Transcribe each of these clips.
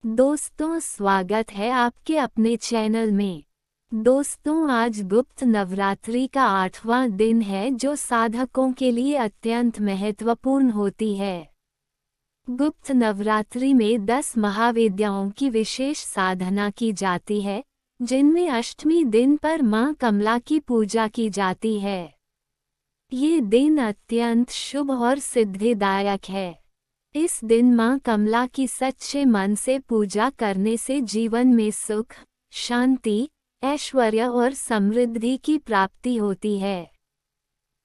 दोस्तों, स्वागत है आपके अपने चैनल में। दोस्तों, आज गुप्त नवरात्रि का 8वां दिन है जो साधकों के लिए अत्यंत महत्वपूर्ण होती है। गुप्त नवरात्रि में 10 महाविद्याओं की विशेष साधना की जाती है, जिनमें अष्टमी दिन पर मां कमला की पूजा की जाती है। ये दिन अत्यंत शुभ और सिद्धिदायक है। इस दिन मां कमला की सच्चे मन से पूजा करने से जीवन में सुख, शांति, ऐश्वर्य और समृद्धि की प्राप्ति होती है।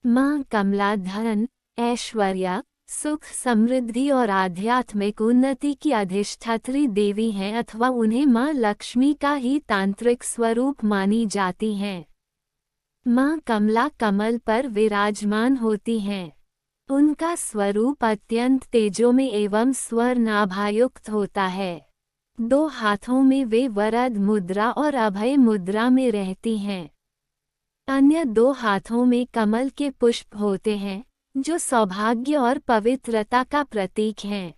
मां कमला धन, ऐश्वर्य, सुख, समृद्धि और आध्यात्मिक उन्नति की अधिष्ठात्री देवी हैं अथवा उन्हें मां लक्ष्मी का ही तांत्रिक स्वरूप मानी जाती हैं। मां कमला कमल पर विराजमान होती हैं। उनका स्वरूप अत्यंत तेजोमय एवं स्वर्णाभायुक्त होता है। 2 हाथों में वे वरद मुद्रा और अभय मुद्रा में रहती हैं। अन्य 2 हाथों में कमल के पुष्प होते हैं, जो सौभाग्य और पवित्रता का प्रतीक हैं।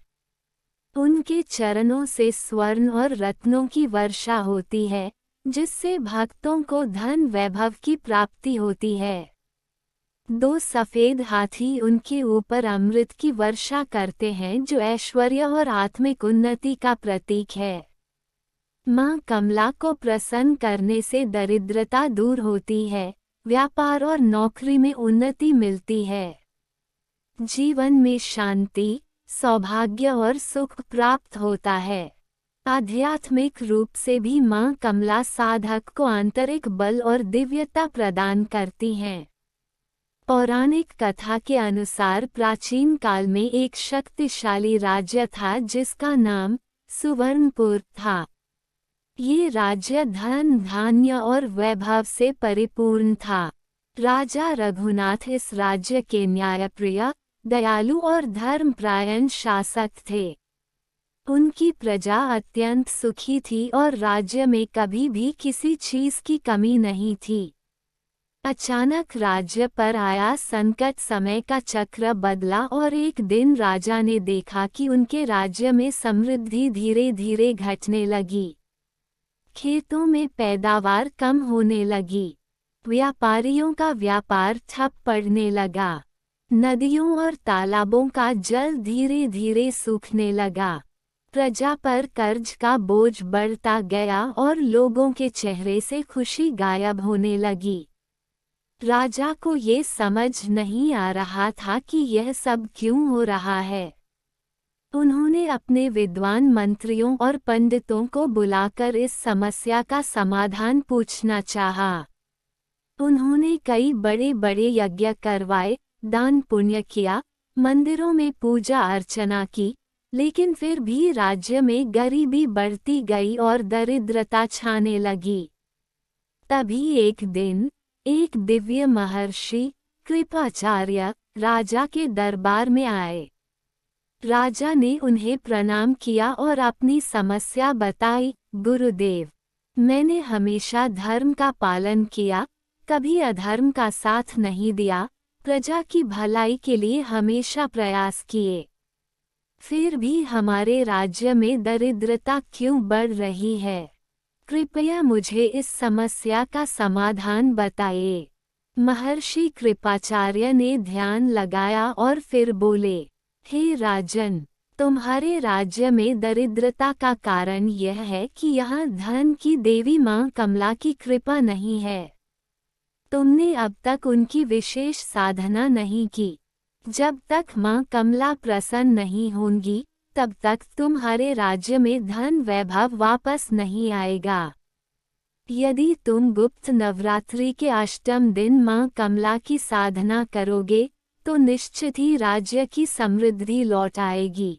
उनके चरणों से स्वर्ण और रत्नों की वर्षा होती है, जिससे भक्तों को धन वैभव की प्राप्ति होती है। 2 सफेद हाथी उनके ऊपर अमृत की वर्षा करते हैं, जो ऐश्वर्य और आत्मिक उन्नति का प्रतीक है। मां कमला को प्रसन्न करने से दरिद्रता दूर होती है, व्यापार और नौकरी में उन्नति मिलती है। जीवन में शांति, सौभाग्य और सुख प्राप्त होता है। आध्यात्मिक रूप से भी मां कमला साधक को आंतरिक बल और दिव्यता प्रदान करती हैं। पौराणिक कथा के अनुसार प्राचीन काल में एक शक्तिशाली राज्य था जिसका नाम सुवर्णपुर था। ये राज्य धन, धान्य और वैभव से परिपूर्ण था। राजा रघुनाथ इस राज्य के न्यायप्रिय, दयालु और धर्मपरायण शासक थे। उनकी प्रजा अत्यंत सुखी थी और राज्य में कभी भी किसी चीज की कमी नहीं थी। अचानक राज्य पर आया संकट समय का चक्र बदला और एक दिन राजा ने देखा कि उनके राज्य में समृद्धि धीरे धीरे घटने लगी। खेतों में पैदावार कम होने लगी। व्यापारियों का व्यापार ठप पड़ने लगा। नदियों और तालाबों का जल धीरे धीरे सूखने लगा। प्रजा पर कर्ज का बोझ बढ़ता गया और लोगों के चेहरे से खुशी गायब होने लगी। राजा को ये समझ नहीं आ रहा था कि यह सब क्यों हो रहा है। उन्होंने अपने विद्वान मंत्रियों और पंडितों को बुलाकर इस समस्या का समाधान पूछना चाहा। उन्होंने कई बड़े बड़े यज्ञ करवाए, दान पुण्य किया, मंदिरों में पूजा अर्चना की, लेकिन फिर भी राज्य में गरीबी बढ़ती गई और दरिद्रता छाने लगी। तभी एक दिन एक दिव्य महर्षि कृपाचार्य राजा के दरबार में आए। राजा ने उन्हें प्रणाम किया और अपनी समस्या बताई। गुरुदेव, मैंने हमेशा धर्म का पालन किया, कभी अधर्म का साथ नहीं दिया, प्रजा की भलाई के लिए हमेशा प्रयास किए। फिर भी हमारे राज्य में दरिद्रता क्यों बढ़ रही है? कृपया मुझे इस समस्या का समाधान बताइए। महर्षि कृपाचार्य ने ध्यान लगाया और फिर बोले, हे राजन, तुम्हारे राज्य में दरिद्रता का कारण यह है कि यहाँ धन की देवी मां कमला की कृपा नहीं है। तुमने अब तक उनकी विशेष साधना नहीं की। जब तक मां कमला प्रसन्न नहीं होंगी, तब तक तुम्हारे राज्य में धन वैभव वापस नहीं आएगा। यदि तुम गुप्त नवरात्रि के अष्टम दिन मां कमला की साधना करोगे, तो निश्चित ही राज्य की समृद्धि लौट आएगी।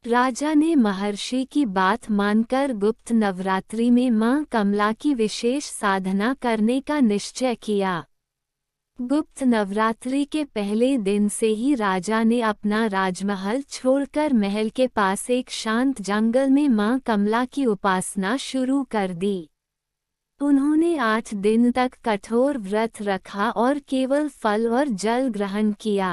राजा ने महर्षि की बात मानकर गुप्त नवरात्रि में मां कमला की विशेष साधना करने का निश्चय किया। गुप्त नवरात्रि के पहले दिन से ही राजा ने अपना राजमहल छोड़कर महल के पास एक शांत जंगल में मां कमला की उपासना शुरू कर दी। उन्होंने 8 दिन तक कठोर व्रत रखा और केवल फल और जल ग्रहण किया।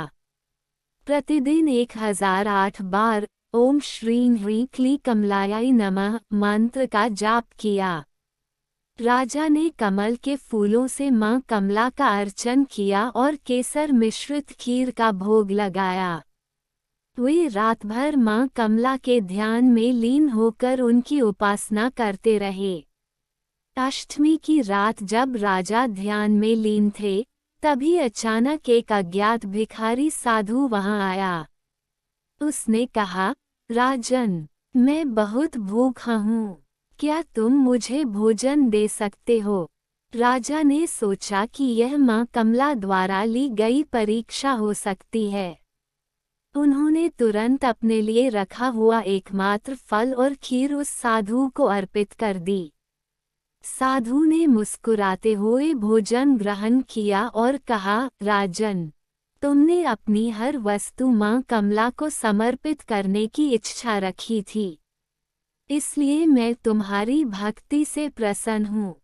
प्रतिदिन 1008 बार ओम श्रीं ह्रीं क्लीं कमलायै नमः मंत्र का जाप किया। राजा ने कमल के फूलों से मां कमला का अर्चन किया और केसर मिश्रित खीर का भोग लगाया। वे रात भर मां कमला के ध्यान में लीन होकर उनकी उपासना करते रहे। अष्टमी की रात जब राजा ध्यान में लीन थे, तभी अचानक एक अज्ञात भिखारी साधु वहां आया। उसने कहा, राजन, मैं बहुत भूखा हूँ, क्या तुम मुझे भोजन दे सकते हो? राजा ने सोचा कि यह मां कमला द्वारा ली गई परीक्षा हो सकती है। उन्होंने तुरंत अपने लिए रखा हुआ एकमात्र फल और खीर उस साधु को अर्पित कर दी। साधु ने मुस्कुराते हुए भोजन ग्रहण किया और कहा, राजन, तुमने अपनी हर वस्तु मां कमला को समर्पित करने की इच्छा रखी थी, इसलिए मैं तुम्हारी भक्ति से प्रसन्न हूँ।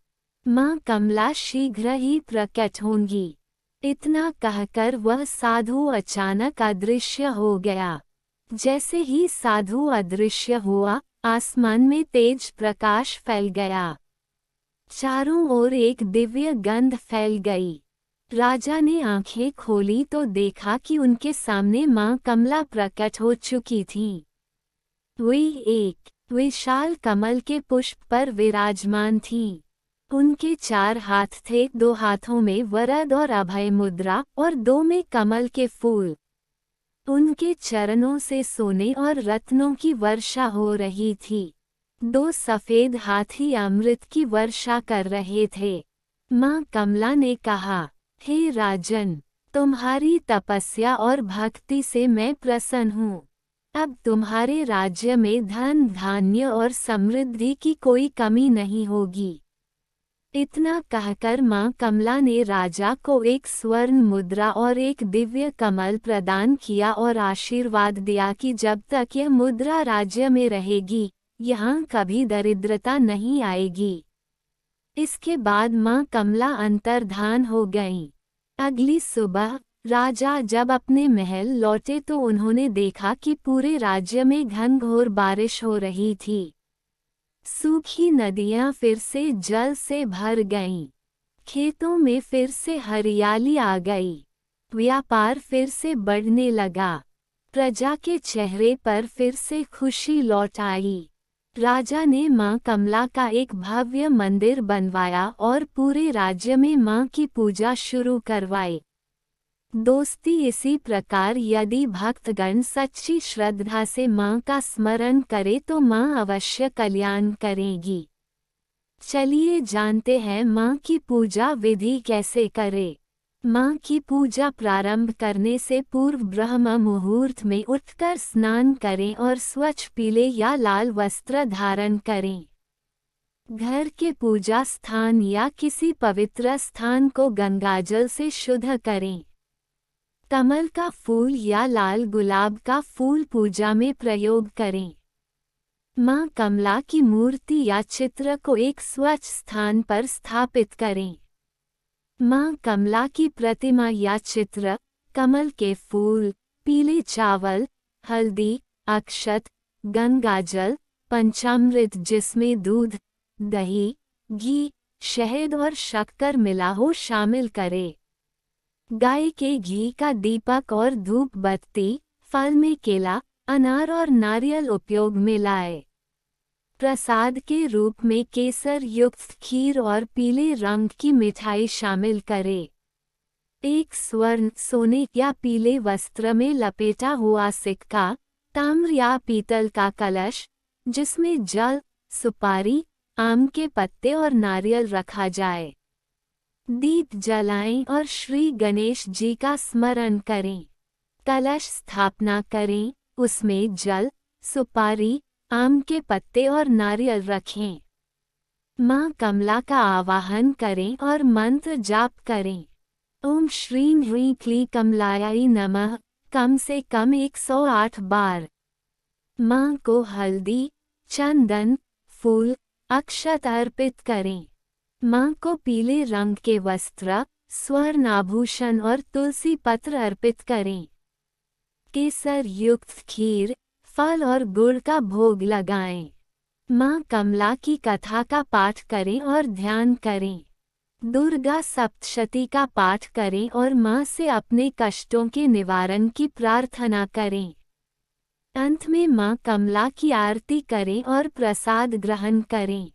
मां कमला शीघ्र ही प्रकट होंगी। इतना कहकर वह साधु अचानक अदृश्य हो गया। जैसे ही साधु अदृश्य हुआ, आसमान में तेज प्रकाश फैल गया। चारों ओर एक दिव्य गंध फैल गई। राजा ने आंखें खोली तो देखा कि उनके सामने मां कमला प्रकट हो चुकी थीं। वे एक विशाल कमल के पुष्प पर विराजमान थीं। उनके 4 हाथ थे, 2 हाथों में वरद और अभय मुद्रा और 2 में कमल के फूल। उनके चरणों से सोने और रत्नों की वर्षा हो रही थी। 2 सफेद हाथी अमृत की वर्षा कर रहे थे। मां कमला ने कहा, हे राजन, तुम्हारी तपस्या और भक्ति से मैं प्रसन्न हूँ। अब तुम्हारे राज्य में धन धान्य और समृद्धि की कोई कमी नहीं होगी। इतना कहकर मां कमला ने राजा को एक स्वर्ण मुद्रा और एक दिव्य कमल प्रदान किया और आशीर्वाद दिया कि जब तक यह मुद्रा राज्य में रहेगी, यहाँ कभी दरिद्रता नहीं आएगी। इसके बाद मां कमला अंतर्धान हो गईं। अगली सुबह राजा जब अपने महल लौटे तो उन्होंने देखा कि पूरे राज्य में घनघोर बारिश हो रही थी। सूखी नदियां फिर से जल से भर गईं। खेतों में फिर से हरियाली आ गई। व्यापार फिर से बढ़ने लगा। प्रजा के चेहरे पर फिर से खुशी लौट आई। राजा ने मां कमला का एक भव्य मंदिर बनवाया और पूरे राज्य में मां की पूजा शुरू करवाई। दोस्ती, इसी प्रकार यदि भक्तगण सच्ची श्रद्धा से मां का स्मरण करे तो मां अवश्य कल्याण करेगी। चलिए जानते हैं मां की पूजा विधि कैसे करें। मां की पूजा प्रारंभ करने से पूर्व ब्रह्म मुहूर्त में उठकर स्नान करें और स्वच्छ पीले या लाल वस्त्र धारण करें। घर के पूजा स्थान या किसी पवित्र स्थान को गंगाजल से शुद्ध करें। कमल का फूल या लाल गुलाब का फूल पूजा में प्रयोग करें। मां कमला की मूर्ति या चित्र को एक स्वच्छ स्थान पर स्थापित करें। मां कमला की प्रतिमा या चित्र, कमल के फूल, पीले चावल, हल्दी, अक्षत, गंगाजल, पंचामृत जिसमें दूध, दही, घी, शहद और शक्कर मिला हो शामिल करें। गाय के घी का दीपक और धूप बत्ती, फल में केला, अनार और नारियल उपयोग में लाए। प्रसाद के रूप में केसर युक्त खीर और पीले रंग की मिठाई शामिल करें। एक स्वर्ण, सोने या पीले वस्त्र में लपेटा हुआ सिक्का, ताम्र या पीतल का कलश, जिसमें जल, सुपारी, आम के पत्ते और नारियल रखा जाए। दीप जलाएं और श्री गणेश जी का स्मरण करें। कलश स्थापना करें, उसमें जल, सुपारी, आम के पत्ते और नारियल रखें। मां कमला का आवाहन करें और मंत्र जाप करें। ओम श्रीं ह्रीं क्लीं कमलायै नमः कम से कम 108 बार। मां को हल्दी, चंदन, फूल, अक्षत अर्पित करें। मां को पीले रंग के वस्त्र, स्वर्ण आभूषण और तुलसी पत्र अर्पित करें। केसर युक्त खीर, फल और गुड़ का भोग लगाएं। माँ कमला की कथा का पाठ करें और ध्यान करें। दुर्गा सप्तशती का पाठ करें और माँ से अपने कष्टों के निवारण की प्रार्थना करें। अंत में माँ कमला की आरती करें और प्रसाद ग्रहण करें।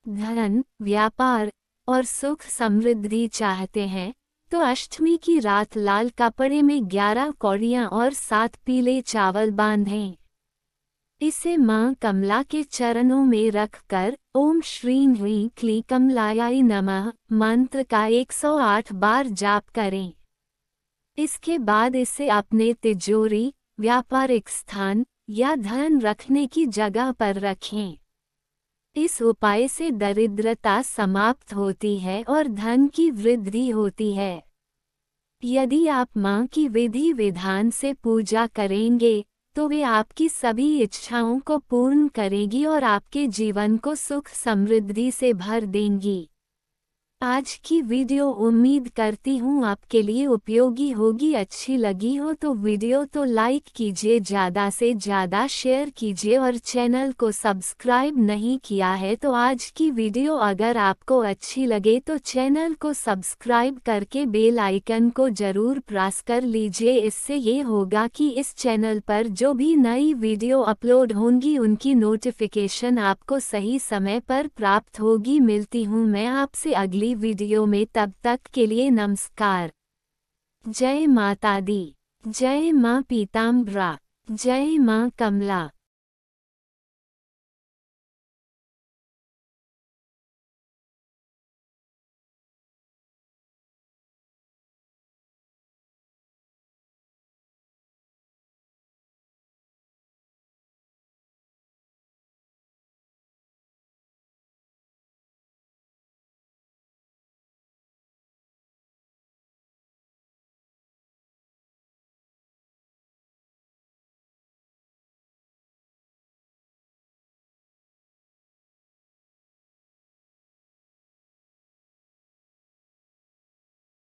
धन, व्यापार और सुख समृद्धि चाहते हैं तो अष्टमी की रात लाल कपड़े में 11 कौड़ियाँ और 7 पीले चावल बांधें। इसे माँ कमला के चरणों में रखकर ओम श्रीं ह्रीं क्लीं कमलायाय नमः मंत्र का 108 बार जाप करें। इसके बाद इसे अपने तिजोरी, व्यापारिक स्थान या धन रखने की जगह पर रखें। इस उपाय से दरिद्रता समाप्त होती है और धन की वृद्धि होती है। यदि आप माँ की विधि विधान से पूजा करेंगे तो वे आपकी सभी इच्छाओं को पूर्ण करेगी और आपके जीवन को सुख समृद्धि से भर देंगी। आज की वीडियो उम्मीद करती हूँ आपके लिए उपयोगी होगी। अच्छी लगी हो तो वीडियो तो लाइक कीजिए, ज़्यादा से ज़्यादा शेयर कीजिए और चैनल को सब्सक्राइब नहीं किया है तो आज की वीडियो अगर आपको अच्छी लगे तो चैनल को सब्सक्राइब करके बेल आइकन को ज़रूर प्रेस कर लीजिए। इससे ये होगा कि इस चैनल पर जो भी नई वीडियो अपलोड होंगी उनकी नोटिफिकेशन आपको सही समय पर प्राप्त होगी। मिलती हूँ मैं आपसे अगली वीडियो में, तब तक के लिए नमस्कार। जय माता दी, जय माँ पीताम्बरा, जय माँ कमला।